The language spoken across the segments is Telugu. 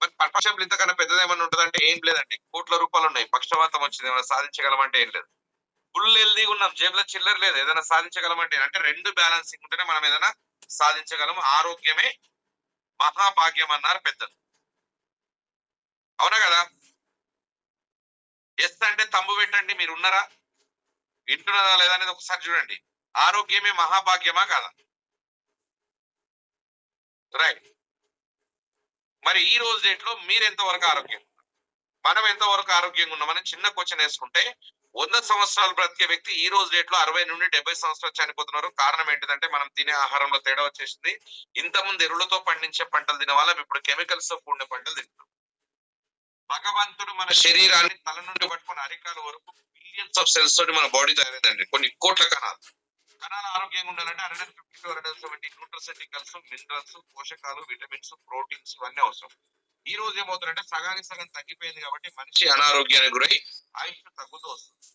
మరి ప్రపంచంలో ఇంతకన్నా పెద్దదేమన్నా ఉంటదంటే ఏం లేదండి. కోట్ల రూపాయలు ఉన్నాయి. పక్షవాతం వచ్చింది ఏమైనా సాధించగలమంటే ఏం లేదు. ఫుల్ హెల్దీగా ఉన్నాం. జేబులో చిల్లర లేదు. ఏదైనా సాధించగలమంటే అంటే 2 బ్యాలెన్సింగ్ ఉంటేనే మనం ఏదైనా సాధించగలం. ఆరోగ్యమే మహాభాగ్యం అన్నారు పెద్దలు. అవునా కదా? ఎస్ అంటే తంబు పెట్టండి. మీరు ఉన్నారా? వింటున్నదా లేదా అనేది ఒకసారి చూడండి. ఆరోగ్యమే మహాభాగ్యమా కాదా? రైట్. మరి ఈ రోజు డేట్ లో మీరు ఎంతవరకు ఆరోగ్యం, మనం ఎంతవరకు ఆరోగ్యంగా ఉన్నామని చిన్న క్వశ్చన్ వేసుకుంటే 100 సంవత్సరాలు బ్రతికే వ్యక్తి ఈ రోజు డేట్ లో 60 నుండి 70 సంవత్సరాలు చనిపోతున్నారు. కారణం ఏంటిదంటే మనం తినే ఆహారంలో తేడా వచ్చేసింది. ఇంతకుముందు ఎరువులతో పండించే పంటలు తినే వాళ్ళం ఇప్పుడు కెమికల్స్ తో కూడిన పంటలు తింటున్నాం. భగవంతుడు మన శరీరాన్ని తల నుండి పట్టుకుని అరికాల వరకు బిలియన్స్ ఆఫ్ సెల్స్ తోటి మన బాడీ తయారైందండి. కొన్ని కోట్ల కణాలు. కణాలు ఆరోగ్యంగా ఉండాలంటే 150 to 170 న్యూట్రసెటికల్స్, మినరల్స్, పోషకాలు, విటమిన్స్, ప్రోటీన్స్ ఇవన్నీ అవసరం. ఈ రోజు ఏమవుతుందంటే సగానికి సగం తగ్గిపోయింది కాబట్టి మనిషి అనారోగ్యానికి గురై ఆయుష్ తగ్గుతూ వస్తుంది.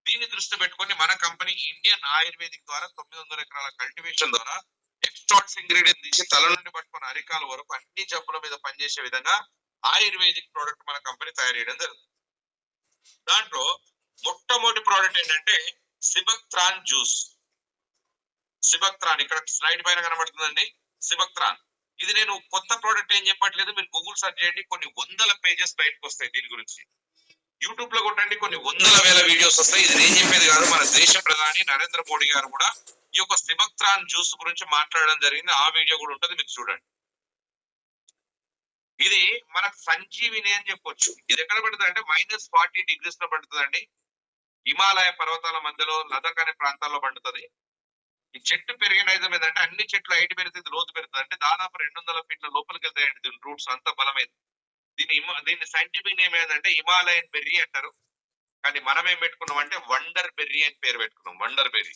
దీన్ని దృష్టి పెట్టుకొని మన కంపెనీ ఇండియన్ ఆయుర్వేదిక్ ద్వారా 900 ఎకరాల కల్టివేషన్ ద్వారా ఎక్స్ట్రాక్ట్స్ ఇంగ్రీడియంట్ తీసి తల నుండి పట్టుకుని అరికాల వరకు అన్ని జబ్బుల మీద పనిచేసే విధంగా ఆయుర్వేదిక్ ప్రోడక్ట్ మన కంపెనీ తయారు చేయడం జరుగుతుంది. దాంట్లో మొట్టమొదటి ప్రోడక్ట్ ఏంటంటే సిబక్త్రాన్ జ్యూస్. సిబక్త్రాన్ ఇక్కడ స్లైడ్ పైన కనబడుతుందండి. సిబక్త్రాన్ ఇది నేను కొత్త ప్రోడక్ట్ ఏం చెప్పట్లేదు. మీరు గూగుల్ సెర్చ్ చేయండి, కొన్ని వందల పేజెస్ బయటకు వస్తాయి దీని గురించి. యూట్యూబ్ లో కొట్టండి, కొన్ని వందల వేల వీడియోస్ వస్తాయి. ఇది నేను చెప్పేది కాదు, మన దేశ ప్రధాని నరేంద్ర మోడీ గారు కూడా ఈ యొక్క సిబక్త్రాన్ జ్యూస్ గురించి మాట్లాడడం జరిగింది. ఆ వీడియో కూడా ఉంటుంది, మీరు చూడండి. ఇది మనకు సంజీవిని అని చెప్పొచ్చు. ఇది ఎక్కడ పడుతుంది అంటే -40 degrees లో పడుతుందండి. హిమాలయ పర్వతాల మధ్యలో లదక్ అనే ప్రాంతాల్లో పండుతుంది. ఈ చెట్టు పెరిగే నైజం ఏంటంటే అన్ని చెట్లు హైట్ పెరుగుతుంది, లోతు పెరుగుతుంది. అంటే దాదాపు 200 ఫీట్ల లోపలికి వెళ్తాయండి దీని రూట్స్, అంత బలమైంది. దీన్ని సైంటిఫిక్ నేమ్ ఏంటంటే హిమాలయన్ బెర్రీ అంటారు. కానీ మనం ఏం పెట్టుకున్నాం అంటే వండర్ బెర్రీ అని పేరు పెట్టుకున్నాం. Wonder berry.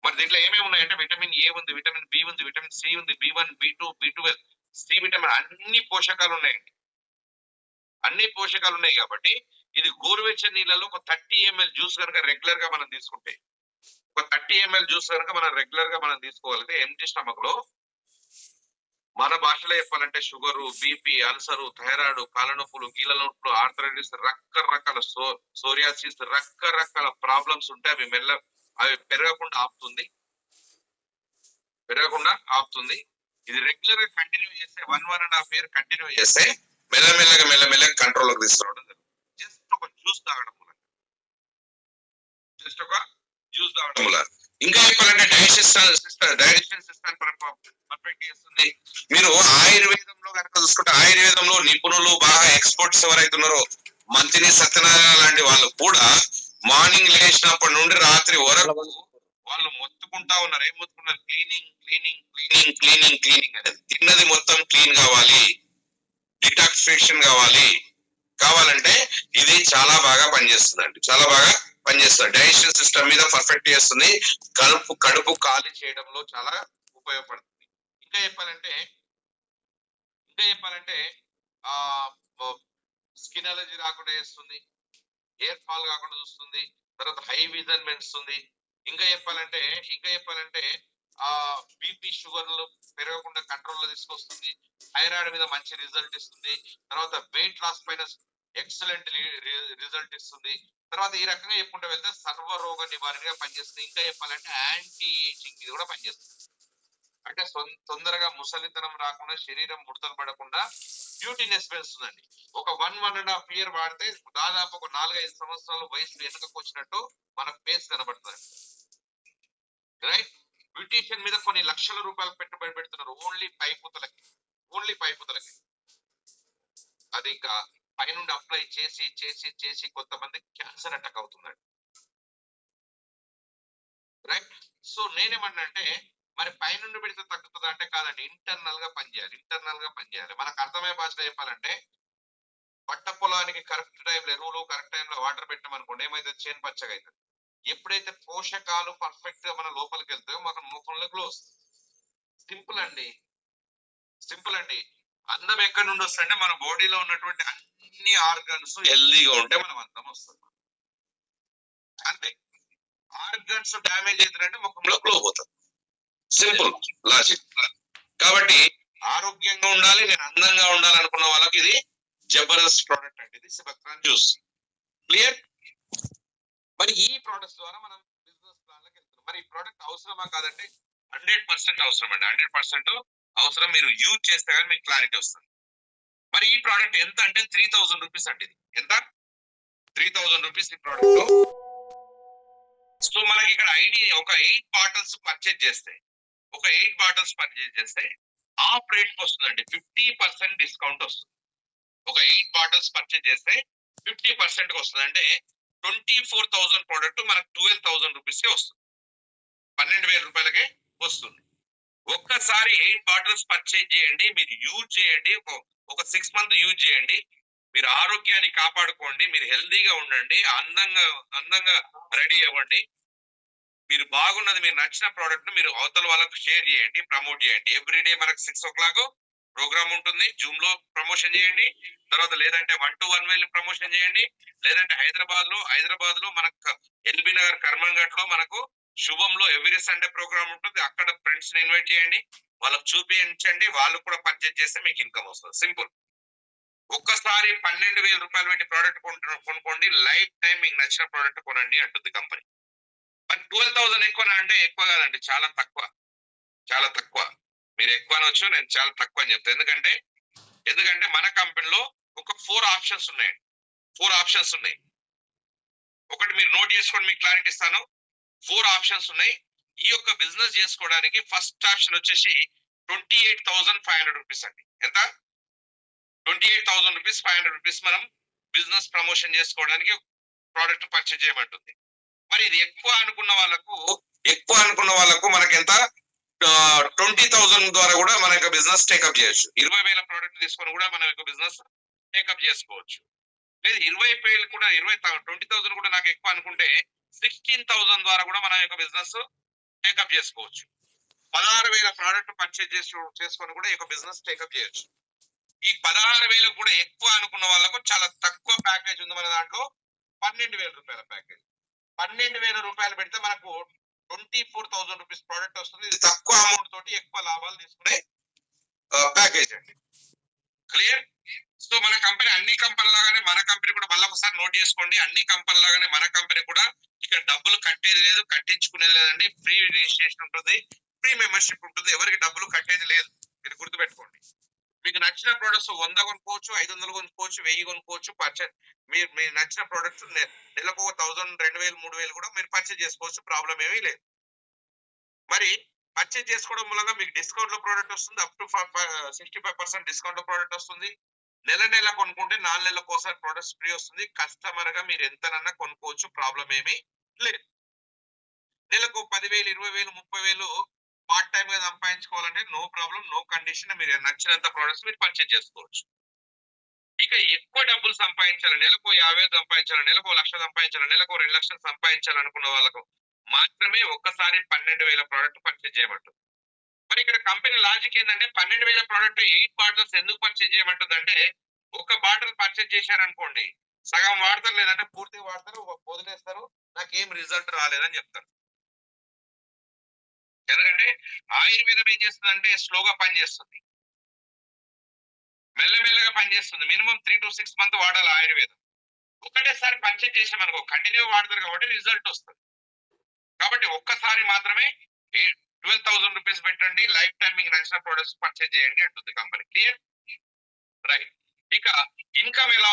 మరి దీంట్లో ఏమేమి ఉన్నాయంటే విటమిన్ ఏ ఉంది, విటమిన్ బి ఉంది, విటమిన్ సి ఉంది, B1, B2, B12, C vitamin, అన్ని పోషకాలు ఉన్నాయండి. అన్ని పోషకాలు ఉన్నాయి కాబట్టి ఇది గోరువెచ్చని నీళ్ళలో ఒక 30 ml జ్యూస్ కనుక రెగ్యులర్ గా మనం తీసుకుంటే, ఒక 30 ml జ్యూస్ కనుక మనం రెగ్యులర్ గా మనం తీసుకోగలిగితే ఎంటీ స్టమక్ లో, మన భాషలో చెప్పాలంటే షుగరు, బీపీ, అల్సరు, థైరాయిడ్, కాళ్ళనొప్పులు, కీళ్ళ నొప్పులు, ఆర్థరైటిస్, రకరకాల సోరియాసిస్, రకరకాల ప్రాబ్లమ్స్ ఉంటే అవి పెరగకుండా ఆపుతుంది. ఇది రెగ్యులర్ గా కంటిన్యూ చేస్తే 1.5 year కంటిన్యూ చేస్తే మెల్లమెల్లగా కంట్రోల్లోకి తీసుకురావడం జరుగుతుంది. జస్ట్ ఒక జ్యూస్ తాగడం వల్ల. ఇంకా చెప్పాలంటే డైజెషన్ సిస్టమ్ పర్ఫెక్ట్ చేస్తుంది. మీరు ఆయుర్వేదంలో కనుక చూసుకుంటే, ఆయుర్వేదంలో నిపుణులు బాగా ఎక్స్పర్ట్స్ ఎవరైతే ఉన్నారో మంత్రి సత్యనారాయణ లాంటి వాళ్ళు కూడా మార్నింగ్ లేచినప్పటి నుండి రాత్రి వరకు వాళ్ళు మొత్తుకుంటా ఉన్నారు. ఏం మొత్తుకున్నారు? క్లీనింగ్ అనేది. తిన్నది మొత్తం క్లీన్ కావాలి, డిటాక్సిఫికేషన్ కావాలంటే ఇది చాలా బాగా పనిచేస్తుందండి. చాలా బాగా పనిచేస్తుంది. డైజెషన్ సిస్టమ్ మీద పర్ఫెక్ట్ చేస్తుంది. కడుపు ఖాళీ చేయడంలో చాలా ఉపయోగపడుతుంది. ఇంకా చెప్పాలంటే ఆ స్కిన్ అలర్జీ రాకుండా చేస్తుంది, హెయిర్ ఫాల్ కాకుండా చూస్తుంది, తర్వాత హై విజన్ పెంచుతుంది. ఇంకా చెప్పాలంటే ఆ బీపీ, షుగర్లు పెరగకుండా కంట్రోల్లో తీసుకొస్తుంది. థైరాయిడ్ మీద మంచి రిజల్ట్ ఇస్తుంది. తర్వాత వెయిట్ లాస్ పైన ఎక్సలెంట్ రిజల్ట్ ఇస్తుంది. తర్వాత ఈ రకంగా చెప్పుకుంటూ వెళ్తే సర్వరోగ నివారణగా పనిచేస్తుంది. ఇంకా చెప్పాలంటే యాంటీ ఏజింగ్ మీద కూడా పనిచేస్తుంది. అంటే తొందరగా ముసలితనం రాకుండా, శరీరం ముడతలు పడకుండా బ్యూటీనెస్ పెంచుతుందండి. ఒక 1.5 year వాడితే దాదాపు ఒక 4-5 సంవత్సరాల వయసు వెనుకకు వచ్చినట్టు మన ఫేస్ కనబడుతుంది. రైట్. బ్యూటీషియన్ మీద కొన్ని లక్షల రూపాయలు పెట్టుబడి పెడుతున్నారు ఓన్లీ పైపుతలకి. అది ఇంకా పైనుండి అప్లై చేసి కొంతమంది క్యాన్సర్ అటాక్ అవుతుందండి. రైట్. సో నేనేమన్నా అంటే మరి పైనుండి పెడితే తగ్గుతుందా అంటే కాదండి. ఇంటర్నల్ గా పనిచేయాలి. మనకు అర్థమయ్యే భాషలో చెప్పాలంటే పంట పొలానికి కరెక్ట్ టైంలో ఎరువులు, కరెక్ట్ టైంలో వాటర్ పెట్టామనుకోండి, ఏమైతే చేను పచ్చగా అవుతుంది. ఎప్పుడైతే పోషకాలు పర్ఫెక్ట్ గా మన లోపలికి వెళ్తాయో మన ముఖంలో గ్లో వస్తుంది. సింపుల్ అండి. అందం ఎక్కడి నుండి వస్తుందంటే మన బాడీలో ఉన్నటువంటి అన్ని ఆర్గన్స్ హెల్దీగా ఉంటే మనం అందం వస్తుంది. అంతే. ఆర్గన్స్ డ్యామేజ్ అవుతుందంటే ముఖంలో గ్లో పోతుంది. Simple logic. కాబట్టి ఆరోగ్యంగా ఉండాలి, నేను అందంగా ఉండాలి అనుకున్న వాళ్ళకి ఇది జబర్దస్త్ ప్రోడక్ట్ అండి. ఇది సిబక్రాన్ జ్యూస్. క్లియర్? మరి ఈ ప్రోడక్ట్స్ ద్వారా మనం బిజినెస్ ప్లాన్ లోకి వెళ్తున్నాం. మరి ఈ ప్రోడక్ట్ అవసరమా కాదంటే 100% అవసరం అండి. 100% అవసరం. మీరు యూజ్ చేస్తే కానీ మీకు క్లారిటీ వస్తుంది. మరి ఈ ప్రోడక్ట్ ఎంత అంటే 3000 రూపీస్ అండి. ఇది ఎంత? 3000 రూపీస్ ఈ ప్రోడక్ట్. సో మనకి ఇక్కడ ఒక 8 బాటిల్స్ పర్చేజ్ చేస్తే హాఫ్ రేట్ వస్తుందండి. 50% డిస్కౌంట్ వస్తుంది. ఒక 8 బాటిల్స్ పర్చేజ్ చేస్తే 50% వస్తుంది. అంటే 24,000 ప్రోడక్ట్ మనకు 12,000 రూపీస్ వస్తుంది. 12,000 రూపాయలకే వస్తుంది. ఒక్కసారి 8 బాటిల్స్ పర్చేజ్ చేయండి, మీరు యూజ్ చేయండి, ఒక 6 మంత్ యూజ్ చేయండి. మీరు ఆరోగ్యాన్ని కాపాడుకోండి, మీరు హెల్దీగా ఉండండి, అందంగా రెడీ అవ్వండి. మీరు బాగున్నది, మీరు నచ్చిన ప్రోడక్ట్ మీరు అవతల వాళ్ళకు షేర్ చేయండి, ప్రమోట్ చేయండి. ఎవ్రీడే మనకు 6 o'clock ప్రోగ్రామ్ ఉంటుంది. జూమ్ లో ప్రమోషన్ చేయండి. తర్వాత లేదంటే 1-to-1 వెళ్ళి ప్రమోషన్ చేయండి. లేదంటే హైదరాబాద్ లో మనకు ఎల్బీ నగర్ కర్మంఘట్ లో మనకు శుభంలో ఎవ్రీ సండే ప్రోగ్రామ్ ఉంటుంది. అక్కడ ఫ్రెండ్స్ ని ఇన్వైట్ చేయండి, వాళ్ళకు చూపించండి, వాళ్ళు కూడా పర్చేజ్ చేస్తే మీకు ఇన్కమ్ వస్తుంది. సింపుల్. ఒక్కసారి 12,000 రూపాయలు పెట్టి ప్రోడక్ట్ కొనుక్కోండి, లైఫ్ టైం మీకు నచ్చిన ప్రోడక్ట్ కొనండి అంటుంది కంపెనీ. మరి 12,000 ఎక్కువ అంటే ఎక్కువ కాదండి, చాలా తక్కువ. మీరు ఎక్కువ అనొచ్చు, నేను చాలా తక్కువ అని చెప్తాను. ఎందుకంటే మన కంపెనీలో ఒక 4 ఆప్షన్స్ ఉన్నాయి. ఒకటి మీరు నోట్ చేసుకోండి, మీకు క్లారిటీ ఇస్తాను. 4 ఆప్షన్స్ ఉన్నాయి. ఈ యొక్క బిజినెస్ చేసుకోవడానికి ఫస్ట్ ఆప్షన్ వచ్చేసి 28,500 రూపీస్ అండి. ఎంత? 28,000 రూపీస్, 500 రూపీస్ మనం బిజినెస్ ప్రమోషన్ చేసుకోవడానికి ప్రోడక్ట్ పర్చేజ్ చేయమంటుంది. మరి ఇది ఎక్కువ అనుకున్న వాళ్ళకు మనకి ఎంత? 20,000 ద్వారా కూడా మన యొక్క బిజినెస్ టేకప్ చేయొచ్చు. 20,000 ప్రోడక్ట్ తీసుకొని కూడా మన యొక్క బిజినెస్ టేకప్ చేసుకోవచ్చు. లేదు 20,000 కూడా 20,000 కూడా నాకు ఎక్కువ అనుకుంటే 16,000 ద్వారా కూడా మన యొక్క బిజినెస్ టేకప్ చేసుకోవచ్చు. 16,000 ప్రోడక్ట్ పర్చేజ్ చేసుకొని కూడా ఈ యొక్క బిజినెస్ టేకప్ చేయొచ్చు. ఈ 16,000 కూడా ఎక్కువ అనుకున్న వాళ్ళకు చాలా తక్కువ ప్యాకేజ్ ఉంది మన దాంట్లో. 12,000 రూపాయల ప్యాకేజ్. 12,000 రూపాయలు పెడితే మనకు 24,000 రూపీస్ ప్రోడక్ట్ వస్తుంది. ఇది తక్కువ అమౌంట్ తోటి ఎక్కువ లాభాలు తీసుకునే ప్యాకేజ్ అండి. క్లియర్? సో మన కంపెనీ అన్ని కంపెనీ లాగానే మన కంపెనీ కూడా మళ్ళీ ఒకసారి నోట్ చేసుకోండి. అన్ని కంపెనీ లాగానే మన కంపెనీ కూడా ఇక్కడ డబ్బులు కట్టేది లేదు, కట్టించుకునేది లేదండి. ఫ్రీ రిజిస్ట్రేషన్ ఉంటుంది, ఫ్రీ మెంబర్షిప్ ఉంటుంది. ఎవరికి డబ్బులు కట్టేది లేదు, మీరు గుర్తుపెట్టుకోండి. మీకు నచ్చిన ప్రొడక్ట్స్ 100 కొనుక్కోవచ్చు, 500 కొనుక్కోవచ్చు, 1000 కొనుక్కోవచ్చు. మీరు నచ్చిన ప్రొడక్ట్స్ నెలకు 1,000, 2,000, 3,000 కూడా మీరు పర్చేజ్ చేసుకోవచ్చు. ప్రాబ్లం ఏమీ లేదు. మరి పర్చేజ్ చేసుకోవడం మూలంగా మీకు డిస్కౌంట్ లో ప్రోడక్ట్ వస్తుంది. అప్ టు 65% డిస్కౌంట్ లో ప్రోడక్ట్ వస్తుంది. నెల కొనుక్కుంటే 4 నెలలకు ఒకసారి ప్రొడక్ట్స్ ఫ్రీ వస్తుంది. కస్టమర్ గా మీరు ఎంతనన్నా కొనుక్కోవచ్చు, ప్రాబ్లం ఏమీ లేదు. నెలకు 10,000, 20,000, 30,000 పార్ట్ టైం గా సంపాదించుకోవాలంటే నో ప్రాబ్లం, నో కండిషన్. మీరు నచ్చినంత ప్రొడక్ట్స్ మీరు పర్చేజ్ చేసుకోవచ్చు. ఇక ఎక్కువ డబ్బులు సంపాదించాలి, నెలకు 50,000 సంపాదించాలి, నెలకు 1,00,000 సంపాదించాలి, నెలకు 2 లక్షలు సంపాదించాలనుకున్న వాళ్ళకు మాత్రమే ఒక్కసారి 12,000 ప్రోడక్ట్ పర్చేజ్ చేయమంటుంది. మరి ఇక్కడ కంపెనీ లాజిక్ ఏంటంటే 12,000 ప్రోడక్ట్ 8 బాటిల్స్ ఎందుకు పర్చేజ్ చేయమంటుంది అంటే, ఒక బాటిల్ పర్చేజ్ చేశారనుకోండి, సగం వాడతారు, లేదంటే పూర్తిగా వాడతారు, వదిలేస్తారు, నాకేం రిజల్ట్ రాలేదని చెప్తారు. ఎందుకంటే ఆయుర్వేదం ఏం చేస్తుందంటే స్లోగా పనిచేస్తుంది, మెల్లమెల్లగా పనిచేస్తుంది. మినిమం 3 to 6 మంత్ వాడాలి ఆయుర్వేదం. ఒకటేసారి పర్చేజ్ చేసాం అనుకో, కంటిన్యూ వాడతారు కాబట్టి రిజల్ట్ వస్తుంది. కాబట్టి ఒక్కసారి మాత్రమే 12,000 రూపీస్ పెట్టండి, లైఫ్ టైం మీకు నచ్చిన ప్రొడక్ట్స్ పర్చేజ్ చేయండి అంటుంది కంపెనీ. క్లియర్? రైట్. ఇక ఇన్కమ్ ఎలా